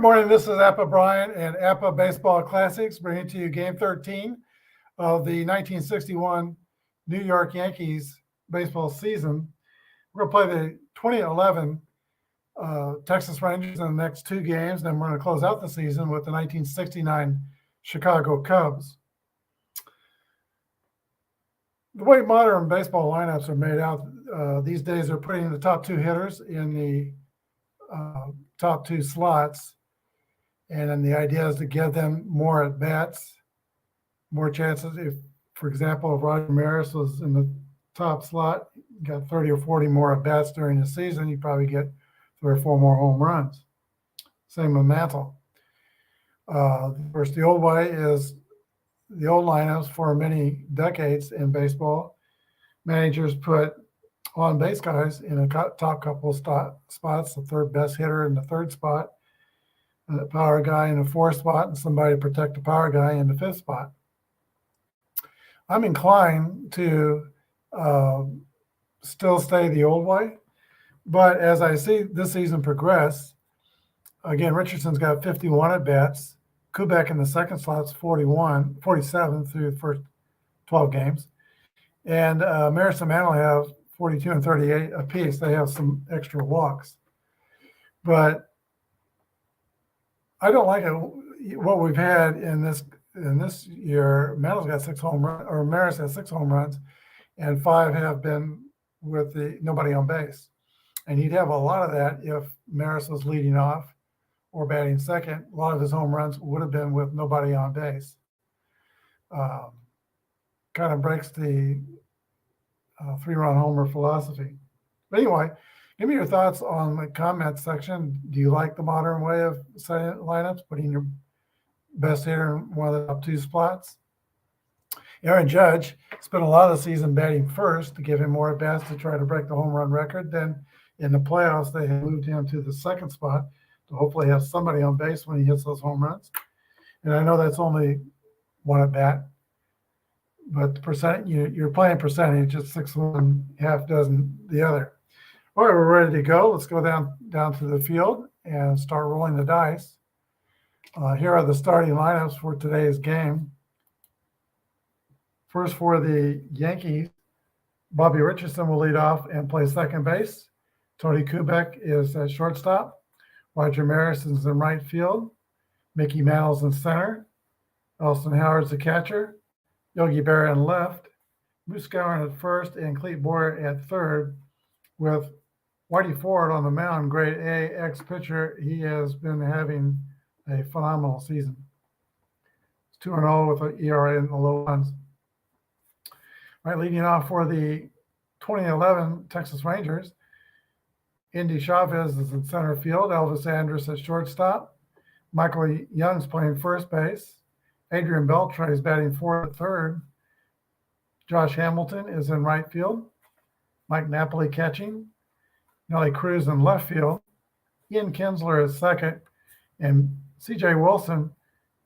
morning. This is Appa Brian and Appa Baseball Classics, bringing to you Game 13 of the 1961 New York Yankees baseball season. We're going to play the 2011 Texas Rangers in the next two games, and then we're going to close out the season with the 1969 Chicago Cubs. The way modern baseball lineups are made out these days, are putting the top two hitters in the top two slots. And then the idea is to give them more at bats, more chances. If, for example, if Roger Maris was in the top slot, got 30 or 40 more at bats during the season, you probably get 3 or 4 more home runs. Same with Mantle. Of course, the old way is the old lineups for many decades in baseball. Managers put on base guys in a top couple of spots, the third best hitter in the third spot, a power guy in the fourth spot, and somebody to protect the power guy in the fifth spot. I'm inclined to still stay the old way, but as I see this season progress, again, Richardson's got 51 at bats. Kubek in the second slot's 47 through the first 12 games. And Maris and Mantle have 42 and 38 apiece. They have some extra walks. But I don't like it, what we've had in this year. Mantle's got 6 home runs, or Maris has 6 home runs, and 5 have been with the nobody on base. And he'd have a lot of that if Maris was leading off or batting second. A lot of his home runs would have been with nobody on base. Kind of breaks the 3-run homer philosophy. But anyway, give me your thoughts on the comment section. Do you like the modern way of setting lineups, putting your best hitter in one of the top two spots? Aaron Judge spent a lot of the season batting first to give him more at-bats to try to break the home run record. Then in the playoffs, they moved him to the second spot to hopefully have somebody on base when he hits those home runs. And I know that's only one at-bat, but the percent you're playing percentage, it's 6 one, half dozen the other. All right, we're ready to go. Let's go down to the field and start rolling the dice. Here are the starting lineups for today's game. First, for the Yankees, Bobby Richardson will lead off and play second base. Tony Kubek is at shortstop. Roger Maris is in right field. Mickey Mantle's in center. Elston Howard's the catcher. Yogi Berra in left. Moose Gowan at first and Clete Boyer at third, with Whitey Ford on the mound, grade A ex-pitcher. He has been having a phenomenal season. It's 2-0 with an ERA in the low ones. All right, leading off for the 2011 Texas Rangers, Indy Chavez is in center field. Elvis Andrus at shortstop. Michael Young's playing first base. Adrian Beltre is batting fourth at third. Josh Hamilton is in right field. Mike Napoli catching. Nelly Cruz in left field. Ian Kinsler is second. And C.J. Wilson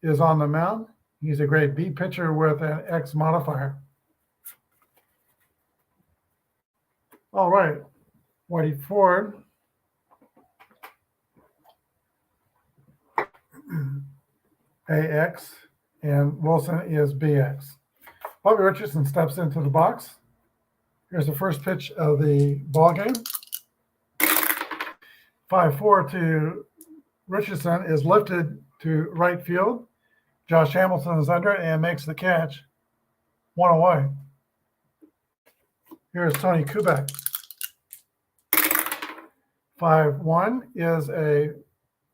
is on the mound. He's a grade B pitcher with an X modifier. All right. Whitey Ford. AX. And Wilson is BX. Bobby Richardson steps into the box. Here's the first pitch of the ball game. 5-4 to Richardson is lifted to right field. Josh Hamilton is under it and makes the catch. 1 away. Here's Tony Kubek. 5-1 is a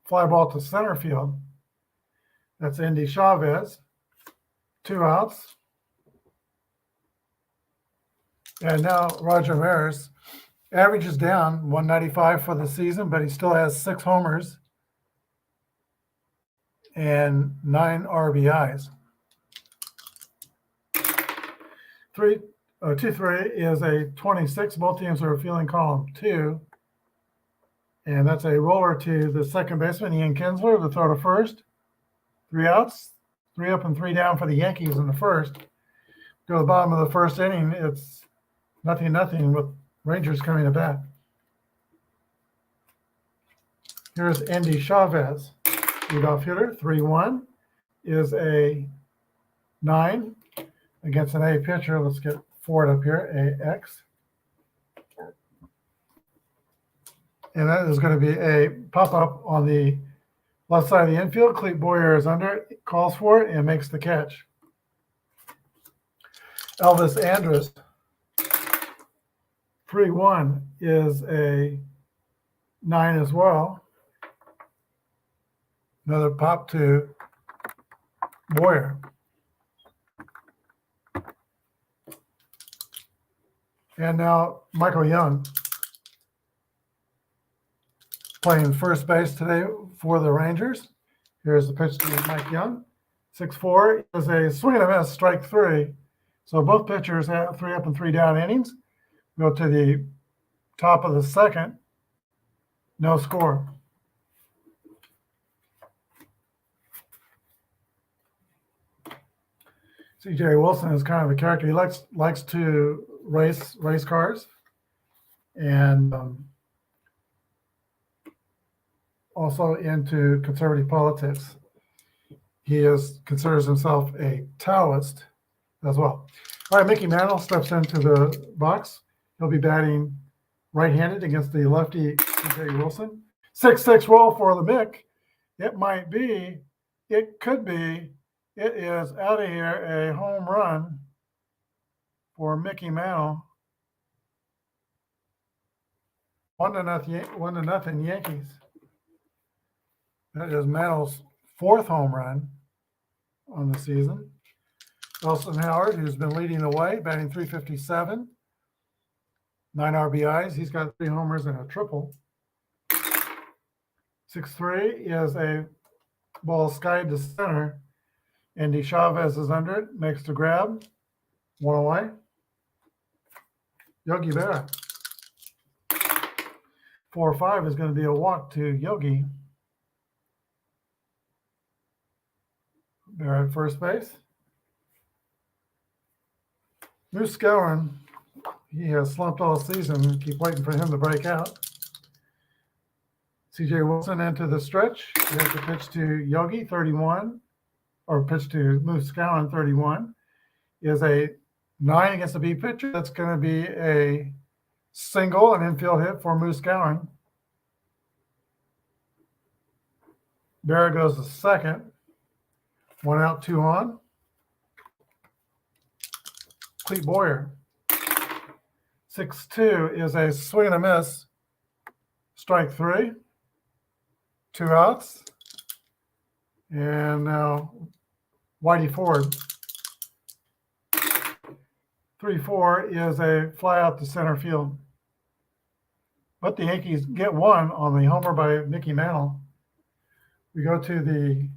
fly ball to center field. That's Indy Chavez. 2 outs. And now Roger Maris averages down 195 for the season, but he still has 6 homers and 9 RBIs. 2-3 is a 26. Both teams are feeling column 2. And that's a roller to the second baseman, Ian Kinsler, to throw to first. 3 outs, 3 up and 3 down for the Yankees in the first. Go to the bottom of the first inning, it's 0-0 with Rangers coming to bat. Here's Indy Chavez. leadoff hitter. 3-1 is a 9 against an A pitcher. Let's get Ford up here, AX. And that is going to be a pop-up on the left side of the infield. Clete Boyer is under it, calls for it, and makes the catch. Elvis Andrus, 3-1 is a 9 as well. Another pop to Boyer. And now Michael Young playing first base today for the Rangers. Here's the pitch to Mike Young. 6-4 is a swing and a miss, strike 3. So both pitchers have 3 up and 3 down innings. Go to the top of the second. No score. C.J. Wilson is kind of a character. He likes to race cars, and also into conservative politics. He considers himself a Taoist as well. All right, Mickey Mantle steps into the box. He'll be batting right-handed against the lefty C.J. Wilson. 6-6 roll for the Mick. It might be, it could be, it is out of here, a home run for Mickey Mantle. 1-0 Yankees. That is Mantle's 4th home run on the season. Wilson Howard, who's been leading the way, batting .357, 9 RBIs. He's got 3 homers and a triple. 6-3 is a ball skied to center. Andy Chavez is under it, makes the grab. 1 away. Yogi Berra. 4-5 is going to be a walk to Yogi. Berra at first base. Moose Skowron, he has slumped all season. Keep waiting for him to break out. C.J. Wilson into the stretch. He has to pitch to Yogi, 31. Or pitch to Moose Skowron, 31, is a 9 against the B pitcher. That's going to be a single, an infield hit for Moose Skowron. Berra goes to second. 1 out, 2 on. Clete Boyer. 6-2 is a swing and a miss. Strike 3. 2 outs. And now Whitey Ford. 3-4 is a fly out to center field. But the Yankees get 1 on the homer by Mickey Mantle. We go to the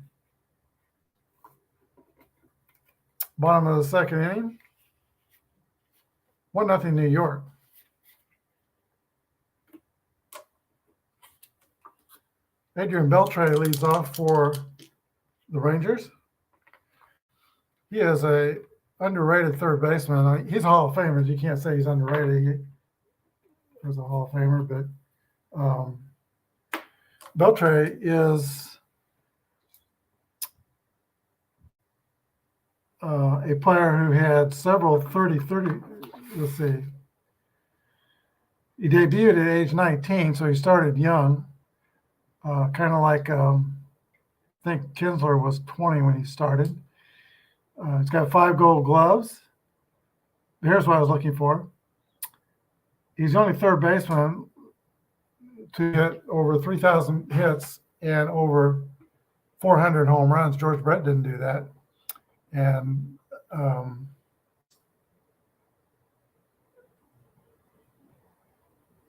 bottom of the second inning. 1-0 New York. Adrian Beltre leads off for the Rangers. He is a underrated third baseman. He's a Hall of Famer. You can't say he's underrated. He's a Hall of Famer, but Beltre is a player who had several 30, let's see. He debuted at age 19, so he started young. Kind of like, I think Kinsler was 20 when he started. He's got 5 gold gloves. Here's what I was looking for. He's the only third baseman to hit over 3,000 hits and over 400 home runs. George Brett didn't do that. And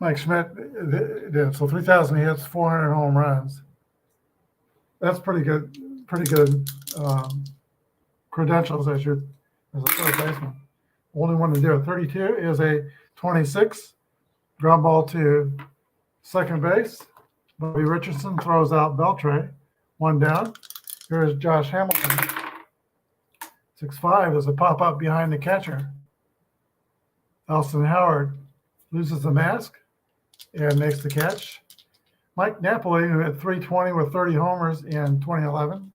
Mike Schmidt did. So 3,000 hits, 400 home runs. That's pretty good credentials as a third baseman. Only one to do it. 32 is a 26 ground ball to second base. Bobby Richardson throws out Beltre. 1 down. Here's Josh Hamilton. 6-5 is a pop-up behind the catcher. Elston Howard loses the mask and makes the catch. Mike Napoli, who hit 320 with 30 homers in 2011.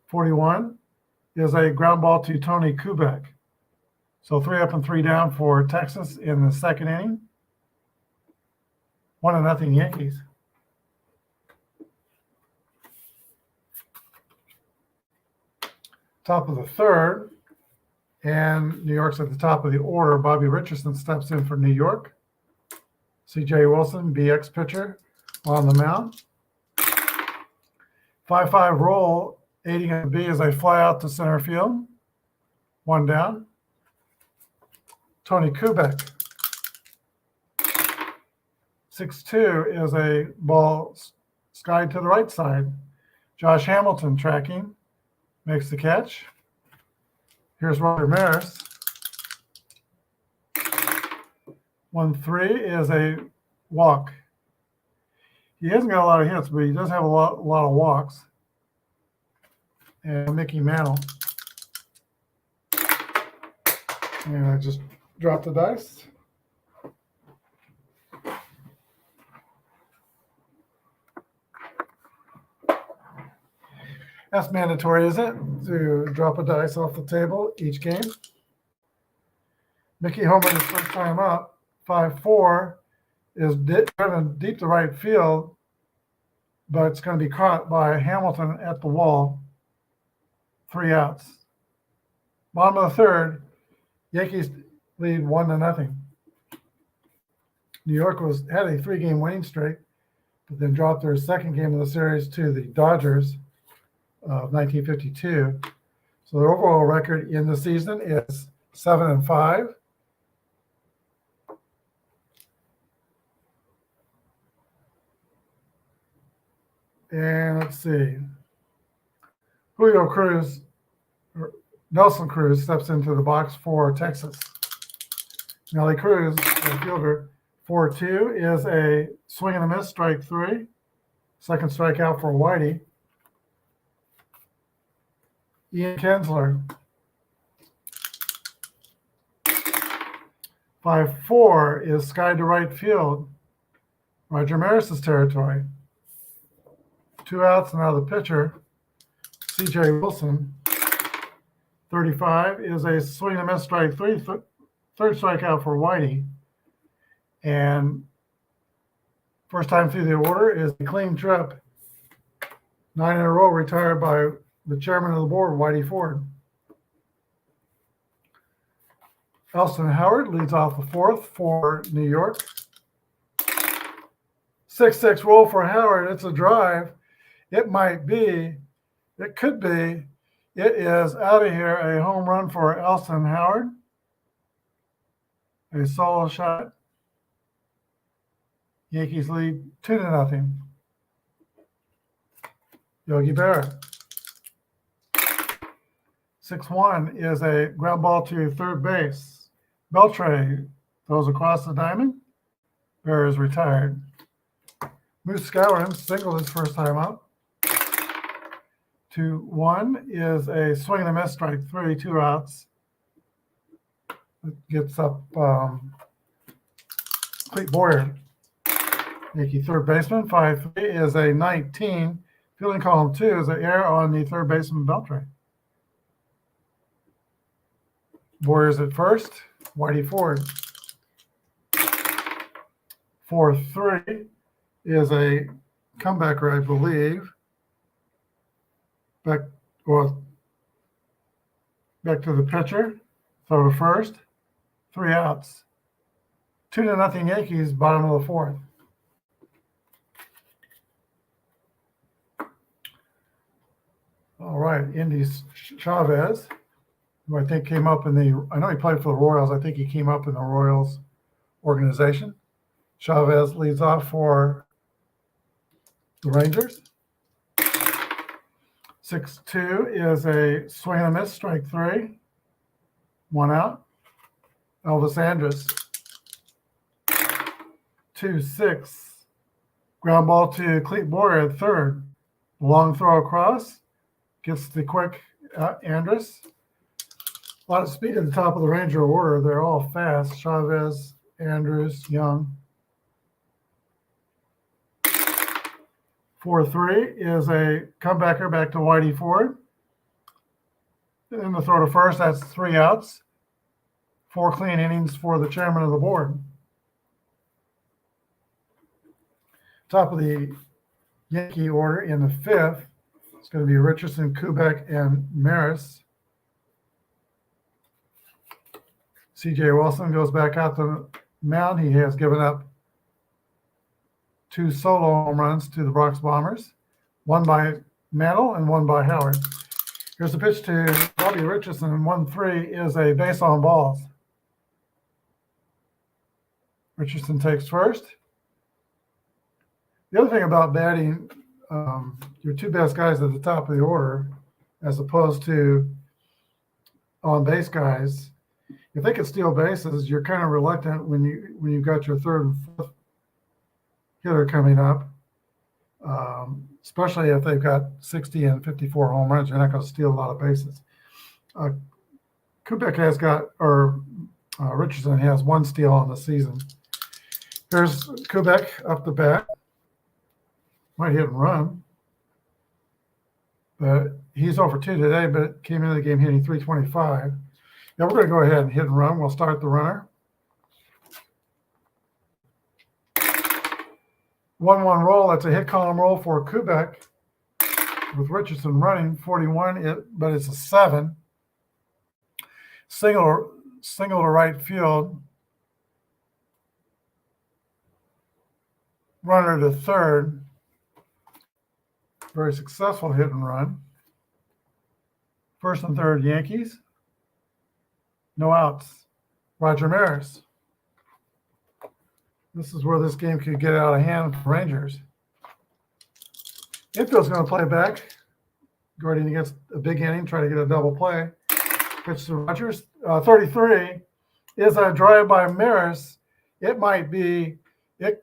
41 is a ground ball to Tony Kubek. So 3 up and 3 down for Texas in the second inning. 1-0 Yankees. Top of the third, and New York's at the top of the order. Bobby Richardson steps in for New York. C.J. Wilson, BX pitcher, on the mound. 5-5 roll, aiding at B as they fly out to center field. 1 down. Tony Kubek. 6-2 is a ball skied to the right side. Josh Hamilton tracking, makes the catch. Here's Roger Maris. 1-3 is a walk. He hasn't got a lot of hits, but he does have a lot of walks. And Mickey Mantle. And I just dropped the dice. That's mandatory, isn't it? To drop a dice off the table each game. Mickey Homer his first time up. 5-4 is driven deep to right field, but it's going to be caught by Hamilton at the wall. 3 outs. Bottom of the third, Yankees lead 1-0. New York had a 3-game winning streak, but then dropped their second game of the series to the Dodgers of 1952. So their overall record in the season is 7-5. And let's see. Nelson Cruz steps into the box for Texas. Nelly Cruz, the fielder. 4-2 is a swing and a miss, strike 3. Second strikeout for Whitey. Ian Kinsler. 5-4 is skied to right field. Roger Maris's territory. 2 outs, now the pitcher, C.J. Wilson. 35 is a swing and a miss, strike 3. Third strikeout for Whitey. And first time through the order is a clean trip. 9 in a row retired by the chairman of the board, Whitey Ford. Elston Howard leads off the fourth for New York. 6-6 roll for Howard. It's a drive. It might be. It could be. It is out of here. A home run for Elston Howard. A solo shot. Yankees lead 2-0. Yogi Berra. 6-1 is a ground ball to third base. Beltre throws across the diamond. Berra is retired. Moose Skowron singled his first time up. 2-1 is a swing and a miss, strike 3, 2 outs. It gets up Clete Boyer. Yankee third baseman. 5-3 is a 19. Fielding column 2 is an error on the third baseman Beltre. Boyer's at first. Whitey Ford. 4-3 is a comebacker, I believe. Back to the pitcher. Throw to first. 3 outs. 2-0 Yankees, bottom of the fourth. All right, Indy Chavez, who I think came up I know he played for the Royals. I think he came up in the Royals organization. Chavez leads off for the Rangers. 6-2 is a swing and a miss, strike 3. 1 out. Elvis Andrus. 2-6. Ground ball to Clete Boyer at third. Long throw across. Gets the quick Andrus. A lot of speed at the top of the Ranger order. They're all fast. Chavez, Andrus, Young. 4-3 is a comebacker back to Whitey Ford. In the throw to first, that's 3 outs. 4 clean innings for the chairman of the board. Top of the Yankee order in the 5th, it's going to be Richardson, Kubek, and Maris. C.J. Wilson goes back out the mound. He has given up 2 solo home runs to the Bronx Bombers, one by Mantle and one by Howard. Here's the pitch to Bobby Richardson. 1-3 is a base on balls. Richardson takes first. The other thing about batting, your 2 best guys at the top of the order, as opposed to on base guys, if they can steal bases, you're kind of reluctant when you've got your 3rd and 4th hitter coming up, especially if they've got 60 and 54 home runs. You're not going to steal a lot of bases. Kubek has got, or Richardson has 1 steal on the season. Here's Kubek up the bat. Might hit and run, but he's over 2 today, but came into the game hitting 325. Now we're going to go ahead and hit and run. We'll start the runner. 1-1 roll. That's a hit column roll for Kubek with Richardson running 41, but it's a 7. Single to right field. Runner to third. Very successful hit and run. 1st and 3rd Yankees. No outs. Roger Maris. This is where this game could get out of hand for Rangers. Infield's going to play back. Guardian gets a big inning, try to get a double play. Pitch to Rogers. 33 is a drive by Maris. It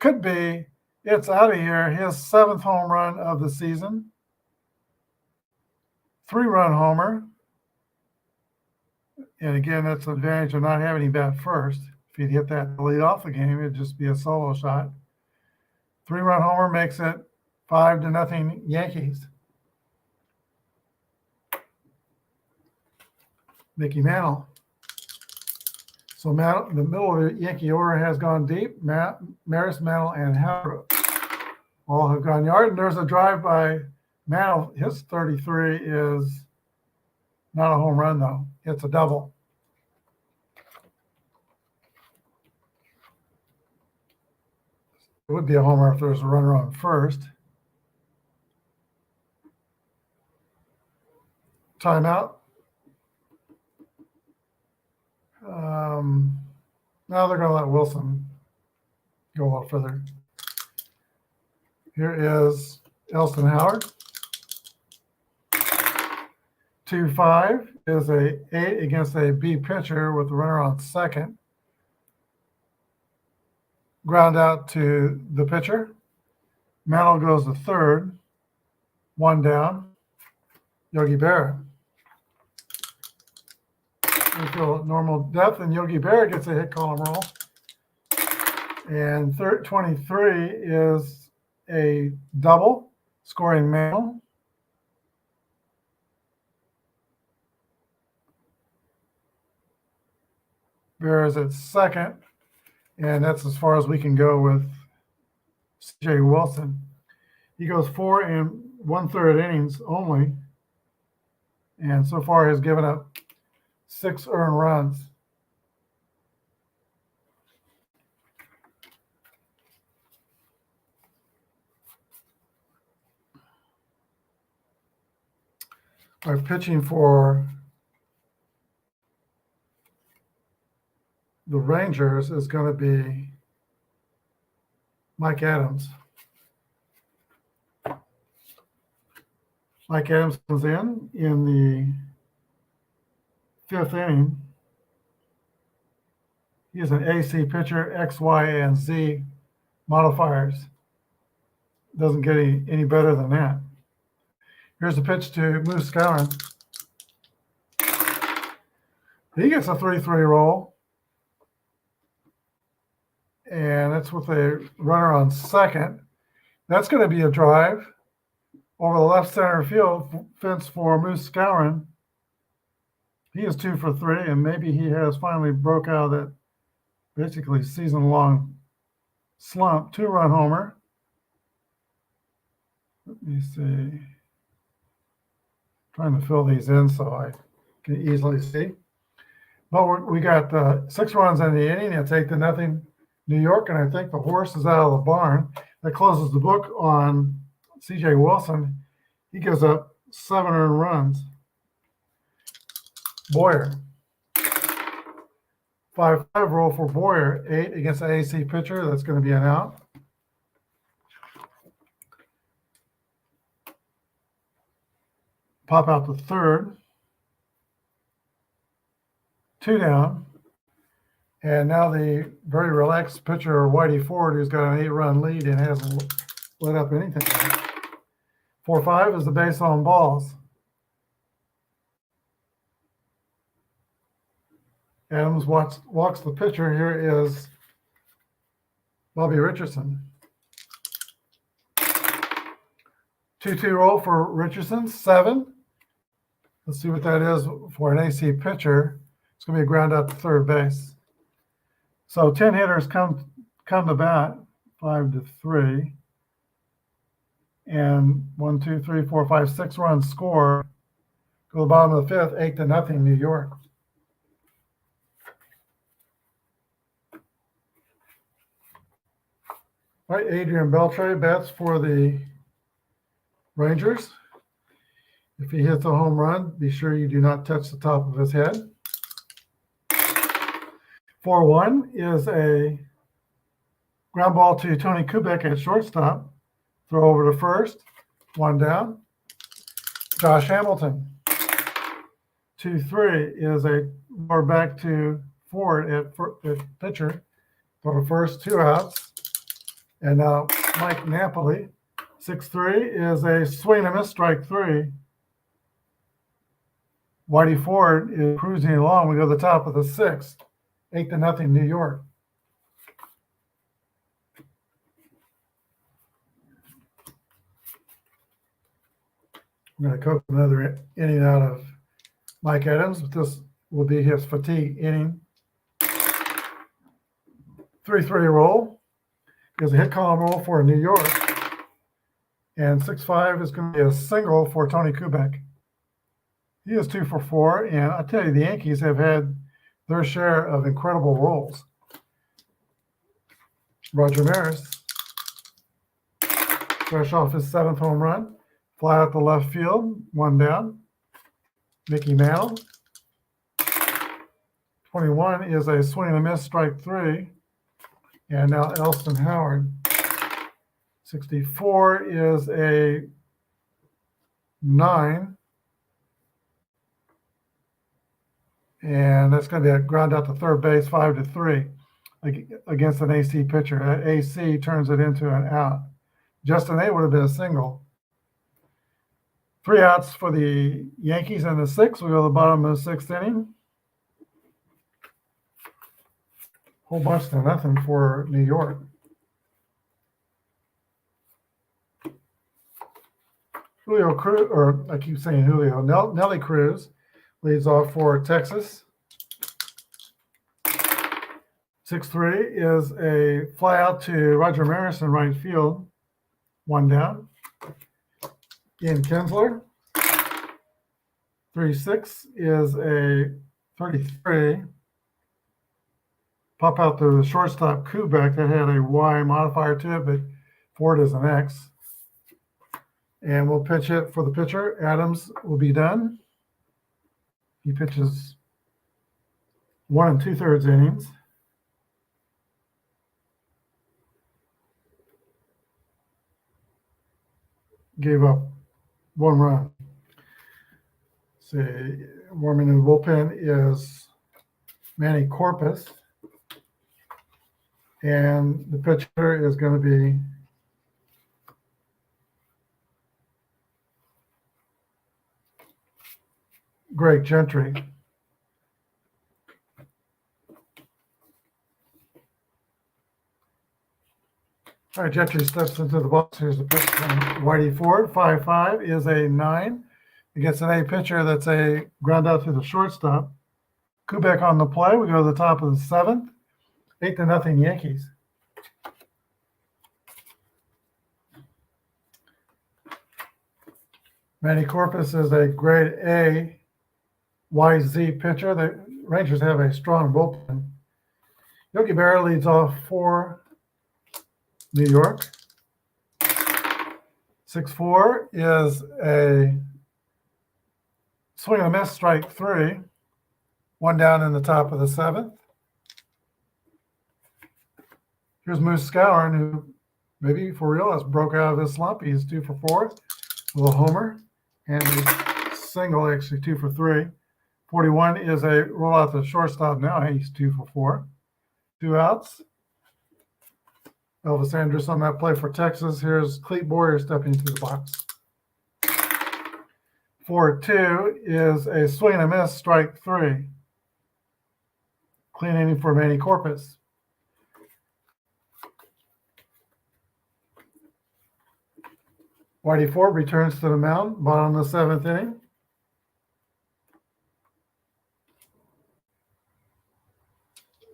could be, it's out of here. His 7th home run of the season. 3-run homer. And again, that's the advantage of not having him bat first. If he'd hit that to lead off the game, it'd just be a solo shot. 3-run homer makes it 5-0 Yankees. Mickey Mantle. So Mantle, the middle of the Yankee order has gone deep. Maris, Mantle, and Howard all have gone yard. And there's a drive by Mantle. His 33 is not a home run, though. It's a double. It would be a homer if there's a runner on first. Timeout. Now they're going to let Wilson go a little further. Here is Elston Howard. 2-5 is a 8 against a B pitcher with the runner on second. Ground out to the pitcher. Mantle goes to third. 1 down. Yogi Berra. We feel normal depth, and Yogi Berra gets a hit column roll. And 23 is a double, scoring Mantle. Berra is at second, and that's as far as we can go with C.J. Wilson. He goes 4 1/3 innings only, and so far has given up 6 earned runs. Our pitching for the Rangers is going to be Mike Adams. Mike Adams comes in the 5th inning. He is an AC pitcher, X, Y, and Z modifiers. Doesn't get any better than that. Here's the pitch to Moose Skowron. He gets a 3-3 roll. And that's with a runner on second. That's going to be a drive. Over the left center field fence for Moose Scourin. He is 2 for 3, and maybe he has finally broke out of that basically season-long slump. 2-run homer. Let me see. Trying to fill these in so I can easily see. But we got 6 runs in the inning. It's 8-0 New York, and I think the horse is out of the barn. That closes the book on C.J. Wilson. He gives up 7 earned runs. Boyer. 5-5 roll for Boyer. 8 against the AC pitcher. That's going to be an out. Pop out to third. 2 down. And now the very relaxed pitcher, Whitey Ford, who's got an 8-run lead and hasn't let up anything. 4-5 is the base on balls. Adams walks the pitcher. Here is Bobby Richardson. 2-2 roll for Richardson, 7. Let's see what that is for an AC pitcher. It's going to be a ground out to third base. So 10 hitters come to bat, 5-3. And 1, 2, 3, 4, 5, 6 runs score. Go to the bottom of the 5th, 8-0 New York. All right, Adrian Beltre bats for the Rangers. If he hits a home run, be sure you do not touch the top of his head. 4-1 is a ground ball to Tony Kubek at shortstop. Throw over to first, 1 down. Josh Hamilton. 2-3 is a more back to Ford at pitcher. Throw to first, 2 outs. And now Mike Napoli. 6-3 is a swing and a miss, strike 3. Whitey Ford is cruising along. We go to the top of the 6th, 8-0 New York. I'm going to coach another inning out of Mike Adams, but this will be his fatigue inning. 3-3 roll is a hit column roll for New York. And 6-5 is going to be a single for Tony Kubek. He is 2 for 4, and I tell you, the Yankees have had their share of incredible rolls. Roger Maris, fresh off his 7th home run, fly out to left field, 1 down. Mickey Mantle. 21 is a swing and a miss, strike 3. And now Elston Howard. 64 is a 9. And that's going to be a ground out to third base, 5-3 against an AC pitcher. AC turns it into an out. Justin A would have been a single. 3 outs for the Yankees in the 6th. We go to the bottom of the 6th inning. Whole bunch to nothing for New York. Julio Cruz, or I keep saying Julio, Nelly Cruz leads off for Texas. 6-3 is a fly out to Roger Maris in right field. 1 down. Ian Kinsler. 3-6 is a 33. Pop out to the shortstop Kubek. That had a Y modifier to it, but Ford is an X. And we'll pitch it for the pitcher. Adams will be done. He pitches 1 2/3 innings. Gave up 1 run. Let's see, warming in the bullpen is Manny Corpus. And the pitcher is going to be Greg Gentry. All right, Gentry steps into the box. Here's the pitch from Whitey Ford. 5-5 is a 9. Against an A pitcher that's a ground out to the shortstop. Kubek on the play. We go to the top of the 7th. 8-0 Yankees. Manny Corpus is a grade A YZ pitcher. The Rangers have a strong bullpen. Yogi Berra leads off for New York. 6-4 is a swing and a miss, strike 3. 1 down in the top of the 7th. Here's Moose Skowron, who maybe for real has broke out of his slump. He's 2 for 4 with a homer and a single, actually 2 for 3. 41 is a rollout to shortstop now. He's 2 for 4. 2 outs. Elvis Andrus on that play for Texas. Here's Clete Boyer stepping into the box. 4-2 is a swing and a miss, strike 3. Clean inning for Manny Corpus. Whitey Ford returns to the mound, bottom of the 7th inning.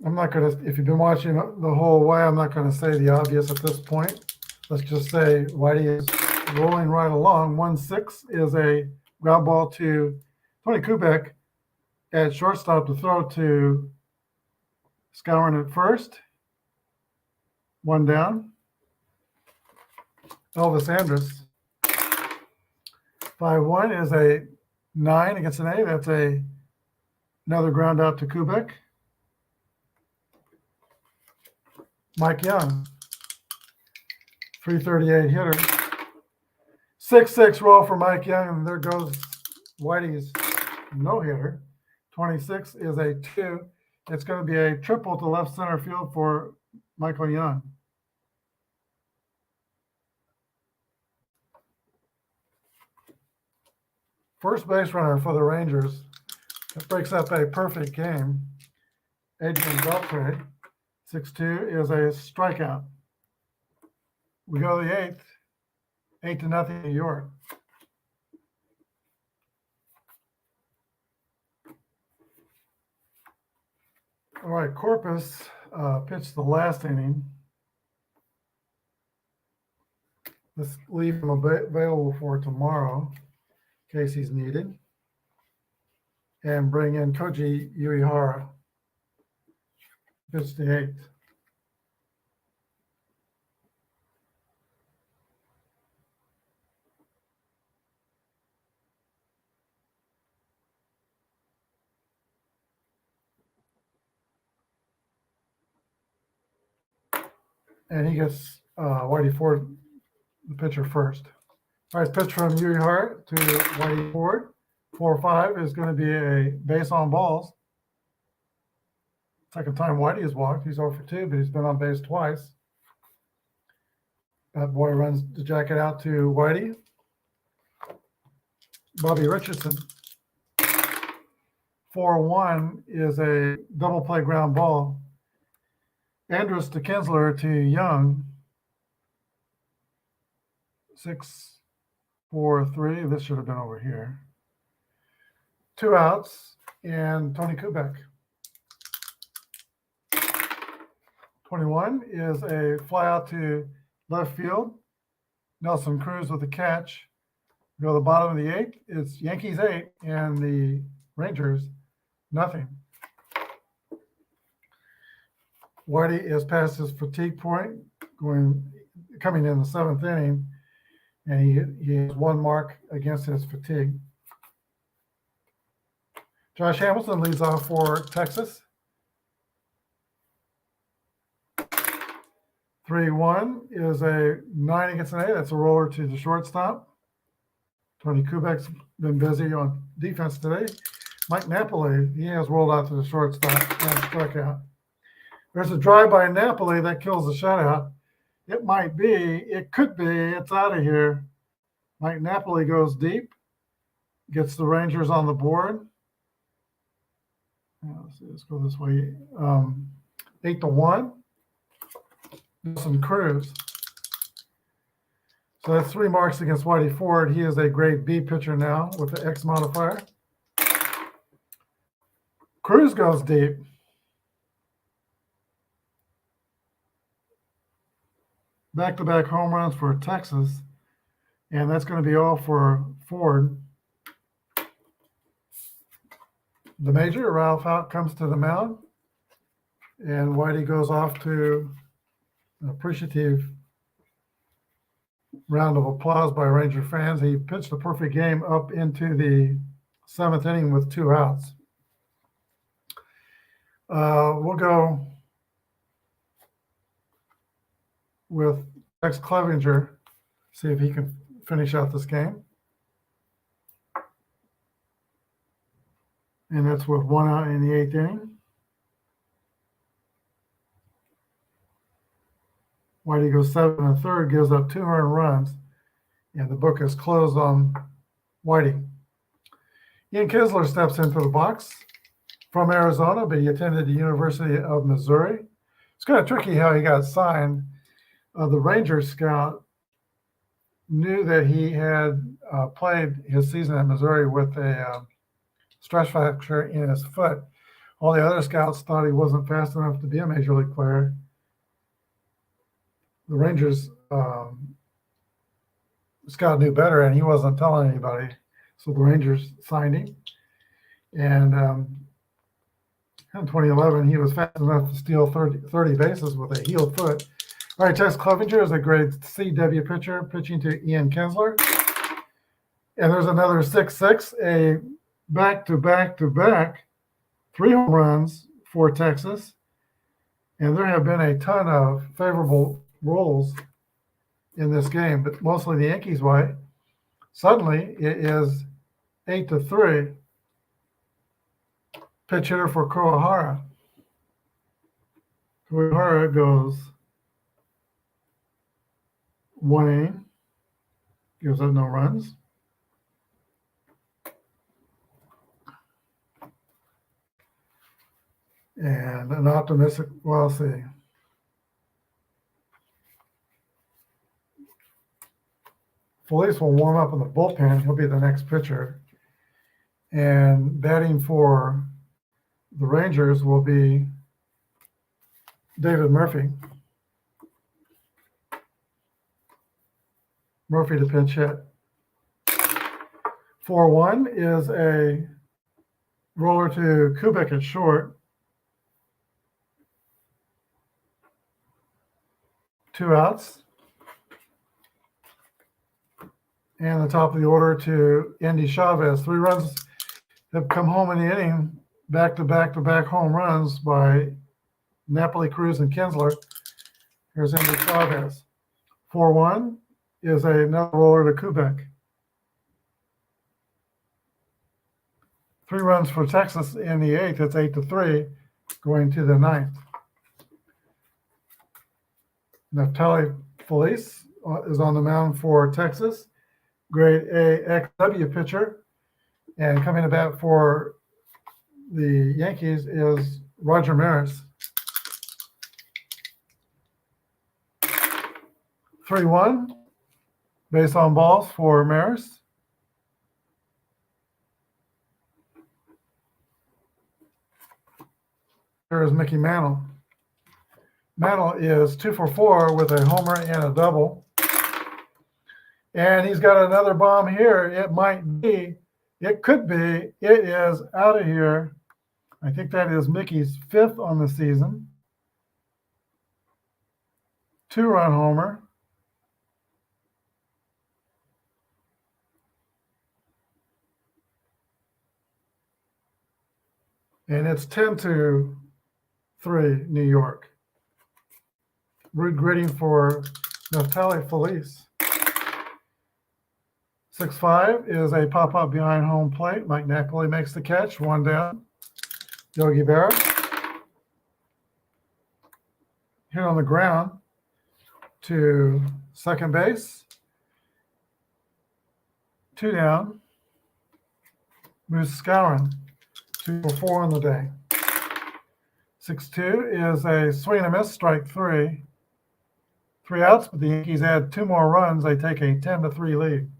I'm not going to, if you've been watching the whole way, I'm not going to say the obvious at this point. Let's just say Whitey is rolling right along. 1-6 is a ground ball to Tony Kubek at shortstop to throw to Skowron at first. 1 down. Elvis Andrus. 5-1 is a 9 against an A. That's another ground out to Kubek. Mike Young, 338 hitter. 6-6 roll for Mike Young, and there goes Whitey's no-hitter. 26 is a 2. It's going to be a triple to left center field for Michael Young. First base runner for the Rangers. That breaks up a perfect game. Adrian Beltre. 6-2 is a strikeout. We go to the 8th. 8-0 New York. All right, Corpus pitched the last inning. Let's leave him available for tomorrow in case he's needed. And bring in Koji Uehara. Pitch the 8th. And he gets Whitey Ford, the pitcher, first. All right, pitch from Uehara to Whitey Ford. 4-5 is going to be a base on balls. Second time Whitey has walked. He's 0 for 2, but he's been on base twice. That boy runs the jacket out to Whitey. Bobby Richardson. 4-1 is a double play ground ball. Andrus to Kinsler to Young. 6-4-3. This should have been over here. 2 outs and Tony Kubek. 21 is a fly out to left field. Nelson Cruz with the catch. Go to the bottom of the 8th. It's Yankees 8 and the Rangers nothing. Whitey is past his fatigue point, coming in the 7th inning, and he has 1 mark against his fatigue. Josh Hamilton leads off for Texas. 3-1 is a 9 against an A. That's a roller to the shortstop. Tony Kubek's been busy on defense today. Mike Napoli, he has rolled out to the shortstop and struck out. There's a drive by Napoli that kills the shutout. It might be, it could be, it's out of here. Mike Napoli goes deep, gets the Rangers on the board. Let's go this way. 8-1. Nelson Cruz. So that's 3 marks against Whitey Ford. He is a grade B pitcher now with the X modifier. Cruz goes deep. Back-to-back home runs for Texas. And that's going to be all for Ford. The major, Ralph Houk comes to the mound. And Whitey goes off to an appreciative round of applause by Ranger fans. He pitched a perfect game up into the 7th inning with 2 outs. We'll go with Tex Clevenger, see if he can finish out this game. And that's with 1 out in the 8th inning. Whitey goes 7 1/3, gives up 2 earned runs, and the book is closed on Whitey. Ian Kinsler steps into the box from Arizona, but he attended the University of Missouri. It's kind of tricky how he got signed. The Rangers scout knew that he had played his season at Missouri with a stress fracture in his foot. All the other scouts thought he wasn't fast enough to be a major league player. The Rangers scout knew better, and he wasn't telling anybody. So the Rangers signed him. And in 2011, he was fast enough to steal 30 bases with a healed foot. All right, Tex Clevenger is a grade CW pitcher pitching to Ian Kinsler. And there's another 6-6, a back-to-back-to-back 3 home runs for Texas. And there have been a ton of favorable rolls in this game, but mostly the Yankees way. Suddenly, it is 8-3. Pitch hitter for Kuwahara. Kuwahara goes 1 inning, gives up no runs. And an optimistic, well, let's see. Felice will warm up in the bullpen. He'll be the next pitcher. And batting for the Rangers will be David Murphy. Murphy to pinch hit. 4-1 is a roller to Kubek at short. 2 outs. And the top of the order to Andy Chavez. 3 runs have come home in the inning. Back-to-back-to-back home runs by Napoli, Cruz, and Kinsler. Here's Andy Chavez. 4-1 is another roller to Kubek. 3 runs for Texas in the 8th. It's 8-3 going to the 9th. Neftali Felice is on the mound for Texas. Grade A XW pitcher. And coming to bat for the Yankees is Roger Maris. 3-1, base on balls for Maris. Here is Mickey Mantle. Mantle is 2 for 4 with a homer and a double. And he's got another bomb here. It might be, it could be, it is out of here. I think that is Mickey's 5th on the season. 2-run homer. And it's 10-3 New York. Rude greeting for Neftali Felice. 6-5 is a pop-up behind home plate. Mike Napoli makes the catch. 1 down. Yogi Berra. Hit on the ground to second base. 2 down. Moose Skowron. 2 for 4 on the day. 6-2 is a swing and a miss, strike 3. 3 outs, but the Yankees add 2 more runs. They take a 10-3 lead.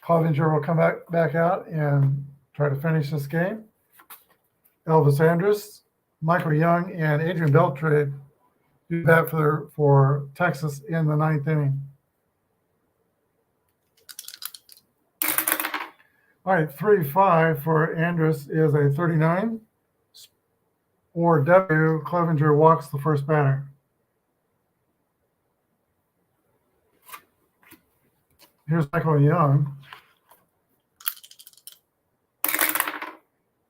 Clevenger will come back out and try to finish this game. Elvis Andrus, Michael Young, and Adrian Beltre do that for Texas in the 9th inning. All right, 3-5 for Andrus is a 39. Or W, Clevenger walks the first batter. Here's Michael Young.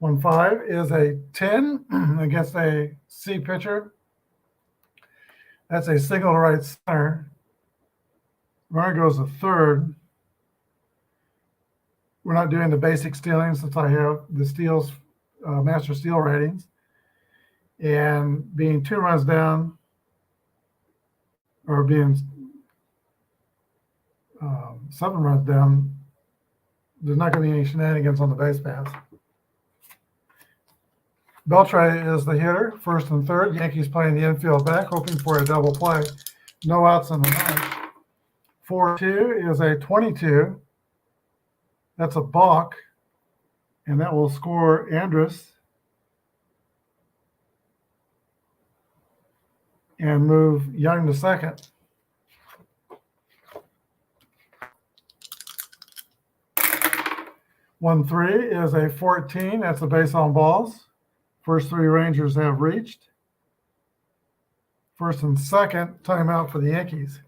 1-5 is a 10 against a C pitcher. That's a single to right center. Runner goes to third. We're not doing the basic stealing since I have the steals, master steal ratings. And being 2 runs down, or being 7 runs down, there's not going to be any shenanigans on the base paths. Beltre is the hitter, first and third. Yankees playing the infield back, hoping for a double play. No outs in the ninth. 4-2 is a 22. That's a balk, and that will score Andrus and move Young to second. 1-3 is a 14. That's a base on balls. First 3 Rangers have reached. First and second, timeout for the Yankees.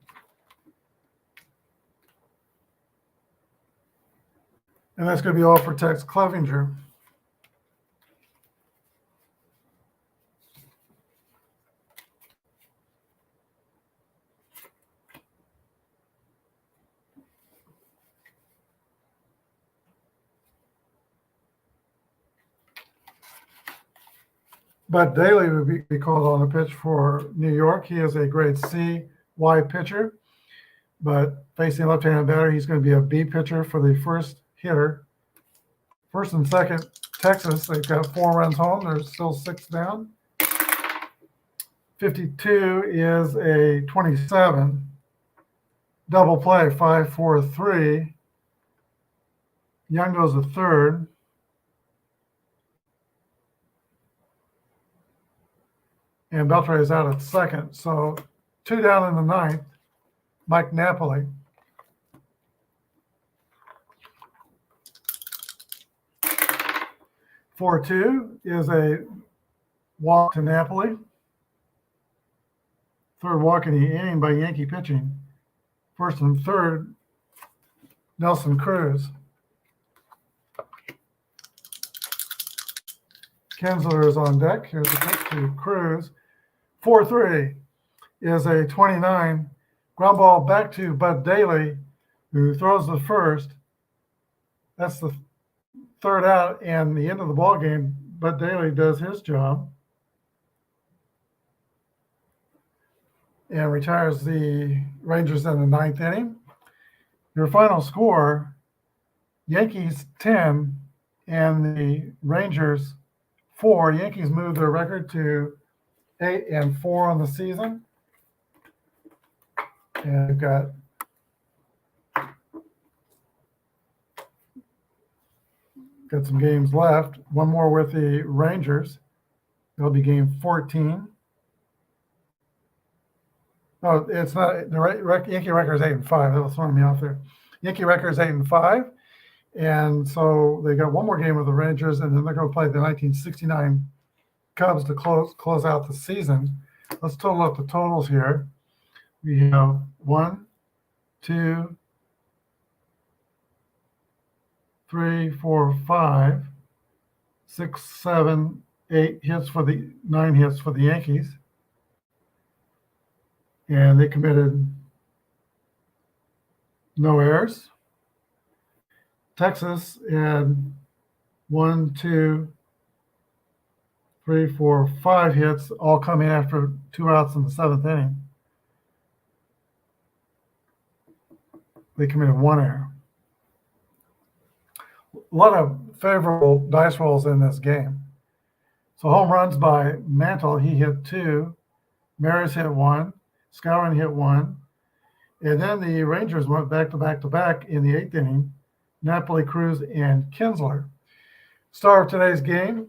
And that's going to be all for Tex Clevenger. Bud Daly would be called on the pitch for New York. He is a grade C wide pitcher, but facing left-handed batter, he's going to be a B pitcher for the first hitter. First and second, Texas, they've got 4 runs home. There's still 6 down. 52 is a 27. Double play, 5-4-3. Young goes to third. And Beltre is out at second. So 2 down in the ninth. Mike Napoli. Four two is a walk to Napoli. Third walk in the inning by Yankee pitching. First and third, Nelson Cruz. Kinsler is on deck. Here's the pitch to Cruz. 4-3 is a 29. Ground ball back to Bud Daly, who throws the first. That's the third out, and the end of the ball game. Bud Daly does his job and retires the Rangers in the ninth inning. Your final score: Yankees 10 and the Rangers 4. Yankees move their record to 8-4 on the season. And we've got some games left. One more with the Rangers. That'll be game 14. Oh, it's not the Yankee record is 8-5. That'll throw me off there. Yankee record is 8-5, and so they got one more game with the Rangers, and then they're going to play the 1969 Cubs to close out the season. Let's total up the totals here. We have 1, 2, 3, 4, 5, 6, 7, 8 hits for the 9 hits for the Yankees. And they committed no errors. Texas had 1, 2, 3, 4, 5 hits, all coming after 2 outs in the 7th inning. They committed 1 error. A lot of favorable dice rolls in this game. So home runs by Mantle, he hit 2. Maris hit one. Skowron hit one. And then the Rangers went back to back to back in the eighth inning. Napoli, Cruz, and Kinsler. Star of today's game,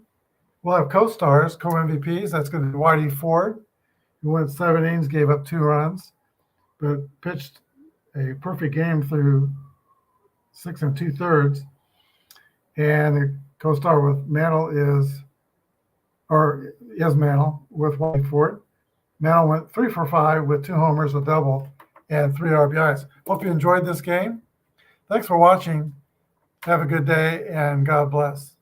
we'll have co-stars, co-MVPs. That's going to be Whitey Ford, who went 7 innings, gave up 2 runs, but pitched a perfect game through 6 2/3. And the co-star with Mantle is Mantle with Whitey Ford. Mantle went 3 for 5 with 2 homers, a double, and 3 RBIs. Hope you enjoyed this game. Thanks for watching. Have a good day, and God bless.